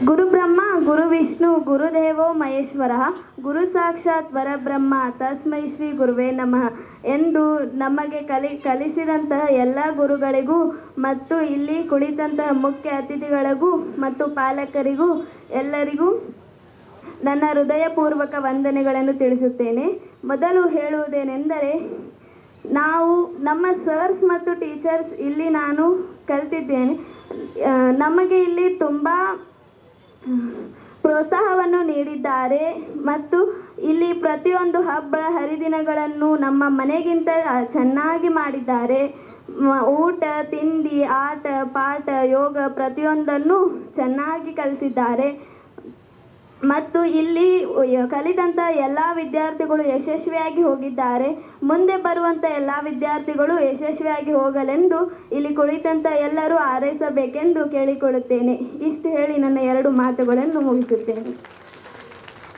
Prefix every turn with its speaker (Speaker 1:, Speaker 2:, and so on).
Speaker 1: ಗುರು ಬ್ರಹ್ಮ ಗುರು ವಿಷ್ಣು ಗುರುದೇವೋ ಮಹೇಶ್ವರ ಗುರು ಸಾಕ್ಷಾತ್ ಪರಬ್ರಹ್ಮ ತಸ್ಮೈ ಶ್ರೀ ಗುರುವೇ ನಮಃ ಎಂದು ನಮಗೆ ಕಲಿಸಿದಂತಹ ಎಲ್ಲ ಗುರುಗಳಿಗೂ ಮತ್ತು ಇಲ್ಲಿ ಕುಳಿತಂತಹ ಮುಖ್ಯ ಅತಿಥಿಗಳಿಗೂ ಮತ್ತು ಪಾಲಕರಿಗೂ ಎಲ್ಲರಿಗೂ ನನ್ನ ಹೃದಯಪೂರ್ವಕ ವಂದನೆಗಳನ್ನು ತಿಳಿಸುತ್ತೇನೆ. ಮೊದಲು ಹೇಳುವುದೇನೆಂದರೆ, ನಮ್ಮ ಸರ್ಸ್ ಮತ್ತು ಟೀಚರ್ಸ್ ಇಲ್ಲಿ ನಾನು ಕಲಿತಿದ್ದೇನೆ. ನಮಗೆ ಇಲ್ಲಿ ತುಂಬ ಪ್ರೋತ್ಸಾಹವನ್ನು ನೀಡಿದ್ದಾರೆ ಮತ್ತು ಇಲ್ಲಿ ಪ್ರತಿಯೊಂದು ಹಬ್ಬ ಹರಿದಿನಗಳನ್ನು ನಮ್ಮ ಮನೆಗಿಂತ ಚೆನ್ನಾಗಿ ಮಾಡಿದ್ದಾರೆ. ಊಟ ತಿಂಡಿ ಆಟ ಪಾಠ ಯೋಗ ಪ್ರತಿಯೊಂದನ್ನು ಚೆನ್ನಾಗಿ ಕಲಿಸಿದ್ದಾರೆ ಮತ್ತು ಇಲ್ಲಿ ಕಲಿತಂಥ ಎಲ್ಲ ವಿದ್ಯಾರ್ಥಿಗಳು ಯಶಸ್ವಿಯಾಗಿ ಹೋಗಿದ್ದಾರೆ. ಮುಂದೆ ಬರುವಂಥ ಎಲ್ಲ ವಿದ್ಯಾರ್ಥಿಗಳು ಯಶಸ್ವಿಯಾಗಿ ಹೋಗಲೆಂದು ಇಲ್ಲಿ ಕುಳಿತಂಥ ಎಲ್ಲರೂ ಹಾರೈಸಬೇಕೆಂದು ಕೇಳಿಕೊಳ್ಳುತ್ತೇನೆ. ಇಷ್ಟು ಹೇಳಿ ನನ್ನ 2 ಮಾತುಗಳನ್ನು ಮುಗಿಸುತ್ತೇನೆ.